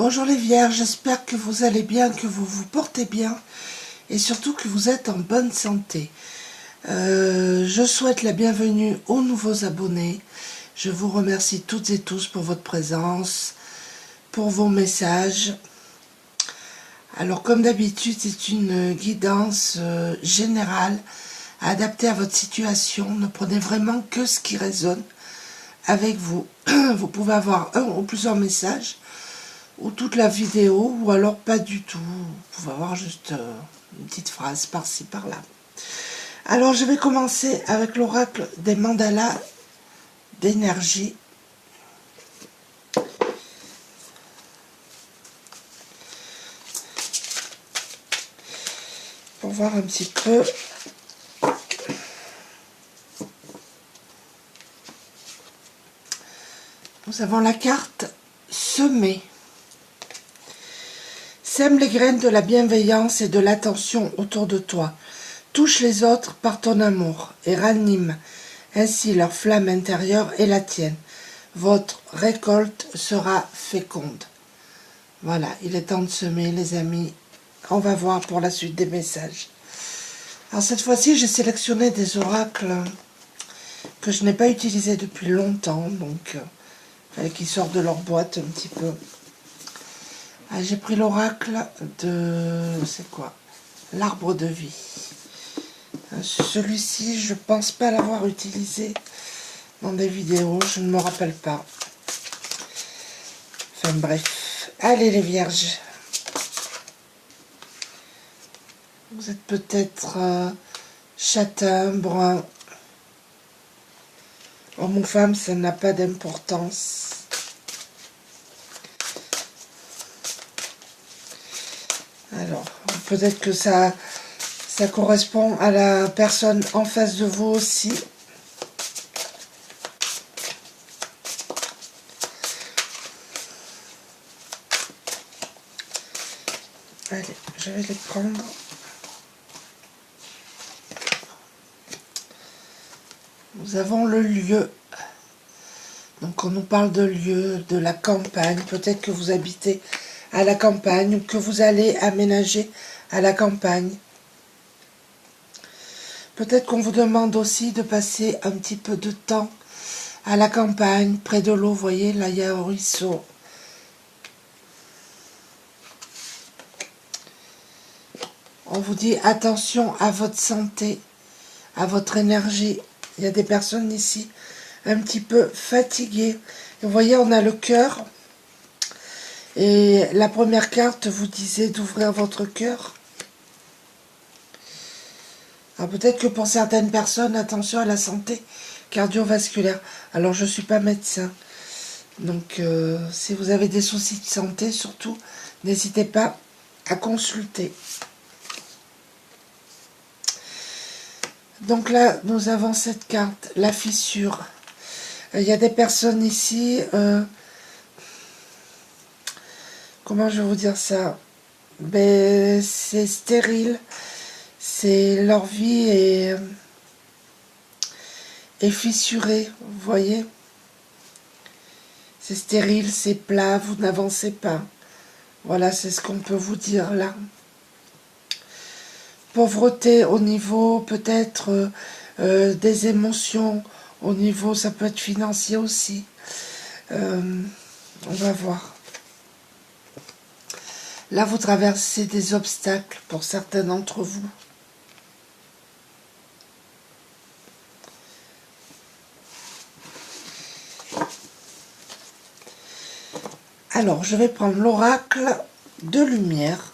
Bonjour les vierges, j'espère que vous allez bien, que vous vous portez bien et surtout que vous êtes en bonne santé. Je souhaite la bienvenue aux nouveaux abonnés. Je vous remercie toutes et tous pour votre présence, pour vos messages. Alors comme d'habitude, c'est une guidance générale adaptée à votre situation. Ne prenez vraiment que ce qui résonne avec vous. Vous pouvez avoir un ou plusieurs messages ou toute la vidéo, ou alors pas du tout. Vous pouvez avoir juste une petite phrase par-ci, par-là. Alors, je vais commencer avec l'oracle des mandalas d'énergie. Pour voir un petit peu. Nous avons la carte semer. Sème les graines de la bienveillance et de l'attention autour de toi. Touche les autres par ton amour et ranime ainsi leur flamme intérieure et la tienne. Votre récolte sera féconde. Voilà, il est temps de semer, les amis. On va voir pour la suite des messages. Alors cette fois-ci, j'ai sélectionné des oracles que je n'ai pas utilisés depuis longtemps, donc qui sortent de leur boîte un petit peu. Ah, j'ai pris l'oracle de... c'est quoi? L'arbre de vie. Celui-ci, je pense pas l'avoir utilisé dans des vidéos, je ne me rappelle pas. Enfin bref. Allez les vierges. Vous êtes peut-être châtain, brun. Homme ou femme, ça n'a pas d'importance. Alors, peut-être que ça correspond à la personne en face de vous aussi. Allez, je vais les prendre. Nous avons le lieu. Donc on nous parle de lieu, de la campagne. Peut-être que vous habitez à la campagne ou que vous allez aménager à la campagne. Peut-être qu'on vous demande aussi de passer un petit peu de temps à la campagne, près de l'eau. Vous voyez, là il y a un ruisseau. On vous dit attention à votre santé, à votre énergie. Il y a des personnes ici un petit peu fatiguées. Vous voyez, on a le cœur. Et la première carte vous disait d'ouvrir votre cœur. Alors peut-être que pour certaines personnes, attention à la santé cardiovasculaire. Alors je ne suis pas médecin. Donc si vous avez des soucis de santé, surtout, n'hésitez pas à consulter. Donc là, nous avons cette carte, la fissure. Il y a des personnes ici, comment je vais vous dire ça? Ben, c'est stérile, c'est leur vie est fissurée, vous voyez? C'est stérile, c'est plat, vous n'avancez pas. Voilà, c'est ce qu'on peut vous dire là. Pauvreté au niveau peut-être des émotions, au niveau, ça peut être financier aussi. On va voir. Là, vous traversez des obstacles pour certains d'entre vous. Alors, je vais prendre l'oracle de lumière.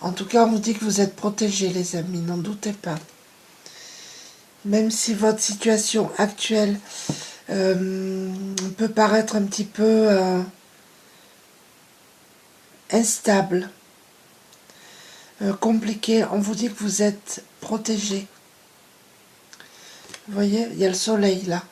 En tout cas, on vous dit que vous êtes protégés, les amis, n'en doutez pas. Même si votre situation actuelle peut paraître un petit peu instable, compliquée, on vous dit que vous êtes protégés. Vous voyez, il y a le soleil là.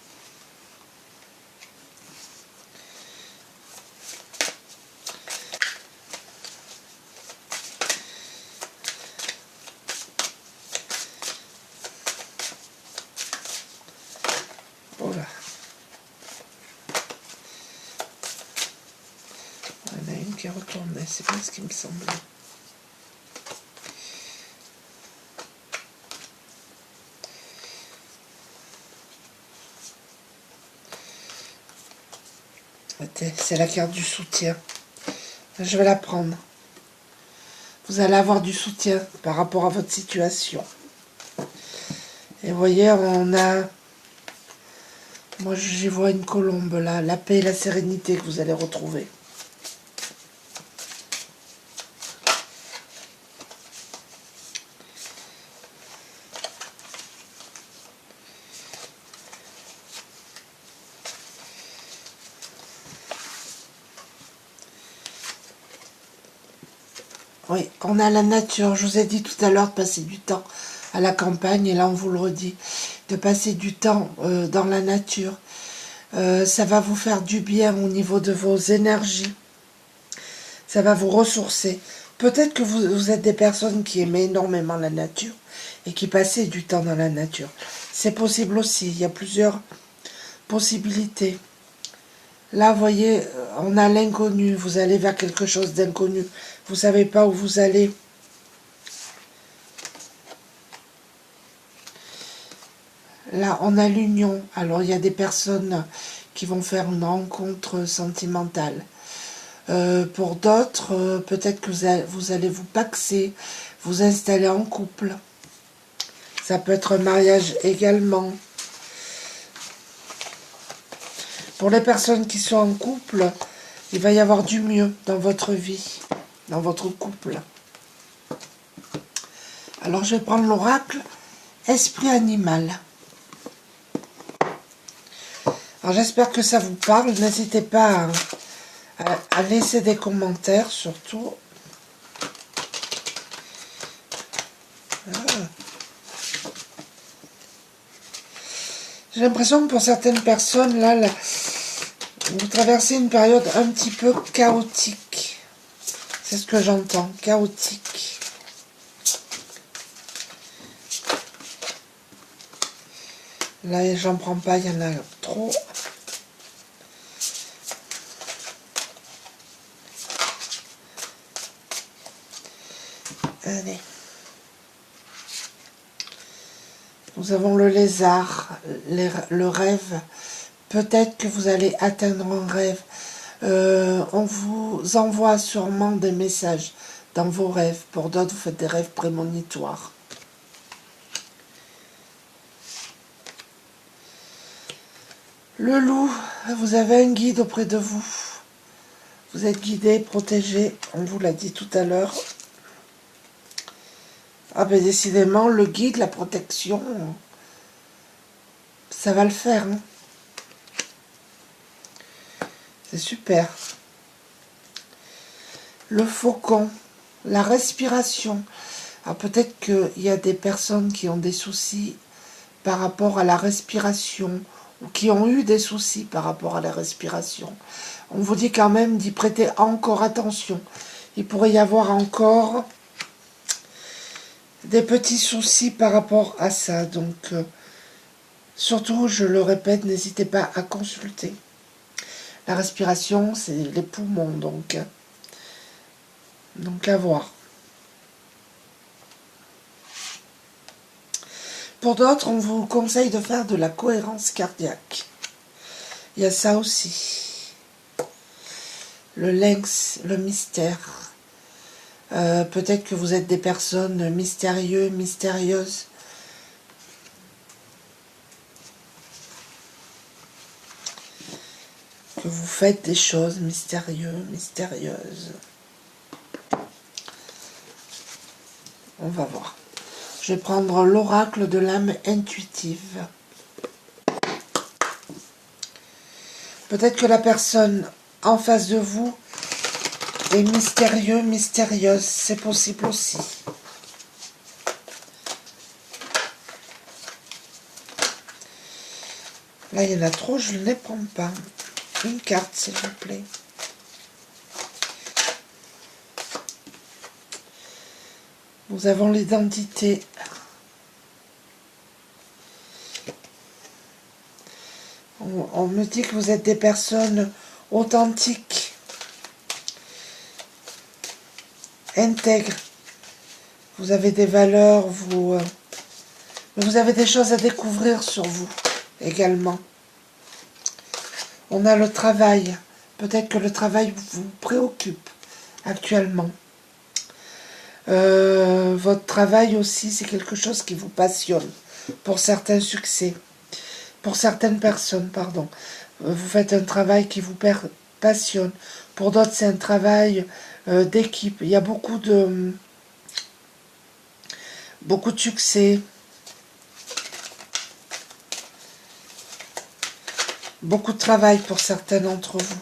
qui est retourné, c'est bien ce qui me semblait. C'est la carte du soutien. Je vais la prendre. Vous allez avoir du soutien par rapport à votre situation. Et vous voyez, on a... Moi, j'y vois une colombe là. La paix et la sérénité que vous allez retrouver. Oui, on a la nature. Je vous ai dit tout à l'heure de passer du temps à la campagne, et là on vous le redit, de passer du temps dans la nature. Ça va vous faire du bien au niveau de vos énergies. Ça va vous ressourcer. Peut-être que vous êtes des personnes qui aiment énormément la nature et qui passez du temps dans la nature. C'est possible aussi. Il y a plusieurs possibilités. Là, vous voyez, on a l'inconnu. Vous allez vers quelque chose d'inconnu. Vous ne savez pas où vous allez. Là, on a l'union. Alors, il y a des personnes qui vont faire une rencontre sentimentale. Pour d'autres, peut-être que vous allez vous paxer, vous installer en couple. Ça peut être un mariage également. Pour les personnes qui sont en couple, il va y avoir du mieux dans votre vie, dans votre couple. Alors, je vais prendre l'oracle Esprit animal. Alors, j'espère que ça vous parle. N'hésitez pas à laisser des commentaires, surtout. J'ai l'impression que pour certaines personnes, là, vous traversez une période un petit peu chaotique. C'est ce que j'entends, chaotique. Là, j'en prends pas, il y en a trop. Allez. Nous avons le lézard, le rêve. Peut-être que vous allez atteindre un rêve. On vous envoie sûrement des messages dans vos rêves. Pour d'autres, vous faites des rêves prémonitoires. Le loup, vous avez un guide auprès de vous. Vous êtes guidé, protégé, on vous l'a dit tout à l'heure. Ah ben décidément, le guide, la protection, ça va le faire. Hein. C'est super. Le faucon, la respiration. Alors peut-être qu'il y a des personnes qui ont des soucis par rapport à la respiration, ou qui ont eu des soucis par rapport à la respiration. On vous dit quand même d'y prêter encore attention. Il pourrait y avoir encore des petits soucis par rapport à ça. Donc, surtout, je le répète, n'hésitez pas à consulter. La respiration, c'est les poumons, donc à voir. Pour d'autres, on vous conseille de faire de la cohérence cardiaque. Il y a ça aussi. Le lynx, le mystère. Peut-être que vous êtes des personnes mystérieuses, mystérieuses. Que vous faites des choses mystérieuses, mystérieuses. On va voir. Je vais prendre l'oracle de l'âme intuitive. Peut-être que la personne en face de vous est mystérieux, mystérieuse. C'est possible aussi. Là, il y en a trop, je ne les prends pas. Une carte, s'il vous plaît. Nous avons l'identité. On me dit que vous êtes des personnes authentiques. intègre. Vous avez des valeurs, mais vous avez des choses à découvrir sur vous également. On a le travail. Peut-être que le travail vous préoccupe actuellement. Votre travail aussi, c'est quelque chose qui vous passionne. Pour certains succès. Pour certaines personnes, pardon. Vous faites un travail qui vous passionne. Pour d'autres, c'est un travail d'équipe. Il y a beaucoup de succès. Beaucoup de travail pour certains d'entre vous.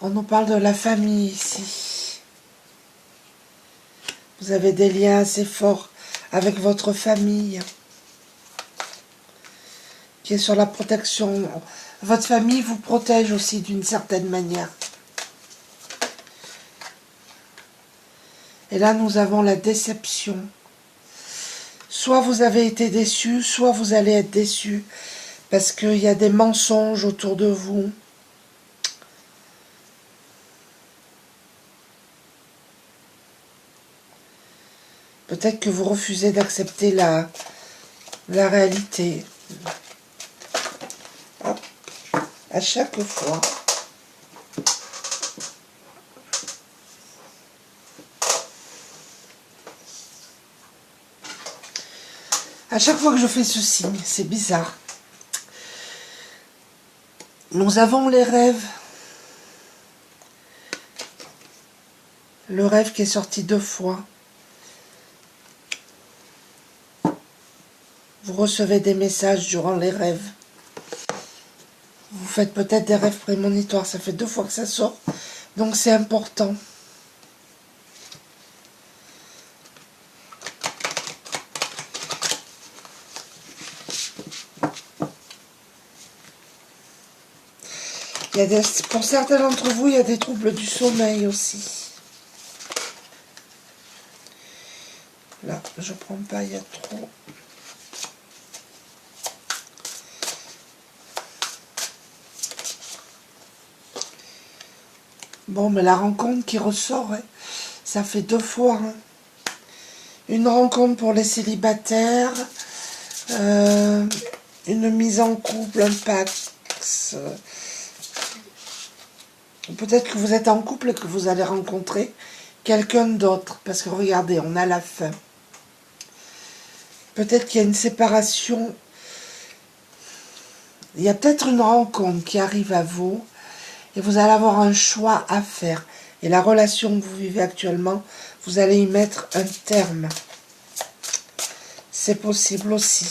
On nous parle de la famille ici. Vous avez des liens assez forts avec votre famille qui est sur la protection. Votre famille vous protège aussi d'une certaine manière. Et là, nous avons la déception. Soit vous avez été déçu, soit vous allez être déçu parce qu'il y a des mensonges autour de vous. Peut-être que vous refusez d'accepter la réalité. Hop. À chaque fois. À chaque fois que je fais ce signe, c'est bizarre. Nous avons les rêves. Le rêve qui est sorti 2 fois. Vous recevez des messages durant les rêves. Vous faites peut-être des rêves prémonitoires. Ça fait 2 fois que ça sort. Donc c'est important. Pour certains d'entre vous, il y a des troubles du sommeil aussi. Là, je prends pas, il y a trop. Bon, mais la rencontre qui ressort, hein, ça fait 2 fois. Hein. Une rencontre pour les célibataires, une mise en couple, un pax. Peut-être que vous êtes en couple et que vous allez rencontrer quelqu'un d'autre. Parce que regardez, on a la fin. Peut-être qu'il y a une séparation. Il y a peut-être une rencontre qui arrive à vous. Et vous allez avoir un choix à faire. Et la relation que vous vivez actuellement, vous allez y mettre un terme. C'est possible aussi.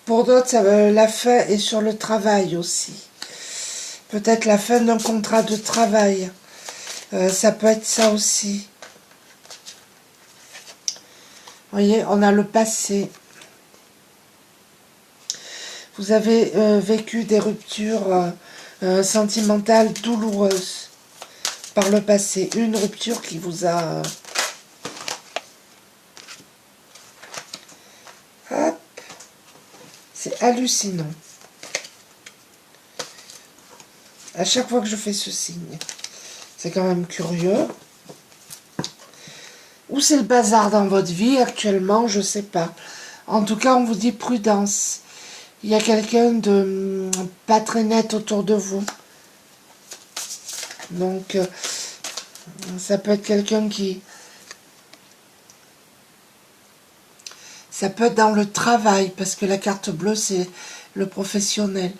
Pour d'autres, la fin est sur le travail aussi. Peut-être la fin d'un contrat de travail. Ça peut être ça aussi. Vous voyez, on a le passé. Vous avez vécu des ruptures sentimentales douloureuses par le passé. Une rupture qui vous a... Hop. C'est hallucinant. À chaque fois que je fais ce signe, c'est quand même curieux. Ou c'est le bazar dans votre vie actuellement, je ne sais pas. En tout cas, on vous dit prudence. Il y a quelqu'un de pas très net autour de vous. Donc, ça peut être quelqu'un qui... Ça peut être dans le travail, parce que la carte bleue, c'est le professionnel.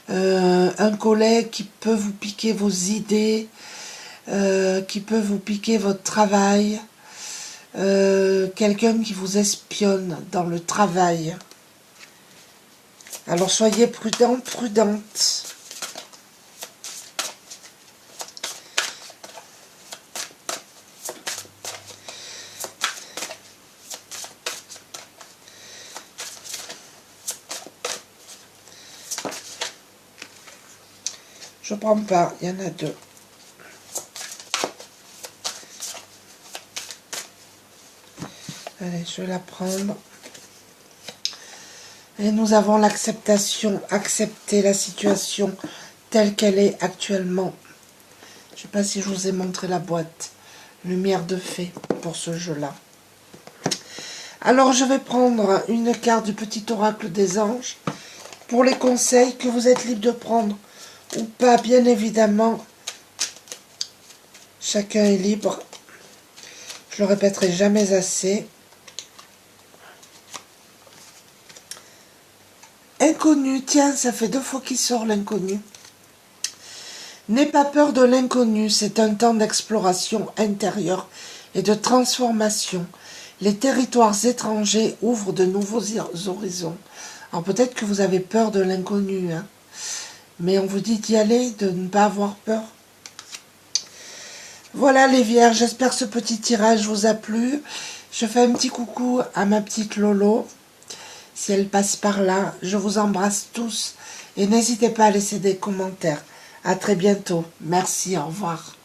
Un collègue qui peut vous piquer vos idées, qui peut vous piquer votre travail. Quelqu'un qui vous espionne dans le travail. Alors soyez prudent, prudente. Je prends pas, il y en a 2. Allez, je vais la prendre. Et nous avons l'acceptation, accepter la situation telle qu'elle est actuellement. Je ne sais pas si je vous ai montré la boîte. Lumière de fée pour ce jeu-là. Alors je vais prendre une carte du petit oracle des anges pour les conseils que vous êtes libre de prendre ou pas, bien évidemment. Chacun est libre. Je le répéterai jamais assez. Inconnu, tiens, ça fait 2 fois qu'il sort l'inconnu. N'aie pas peur de l'inconnu, c'est un temps d'exploration intérieure et de transformation. Les territoires étrangers ouvrent de nouveaux horizons. Alors peut-être que vous avez peur de l'inconnu, hein, mais on vous dit d'y aller, de ne pas avoir peur. Voilà les vierges, j'espère que ce petit tirage vous a plu. Je fais un petit coucou à ma petite Lolo. Si elle passe par là, je vous embrasse tous et n'hésitez pas à laisser des commentaires. À très bientôt. Merci, au revoir.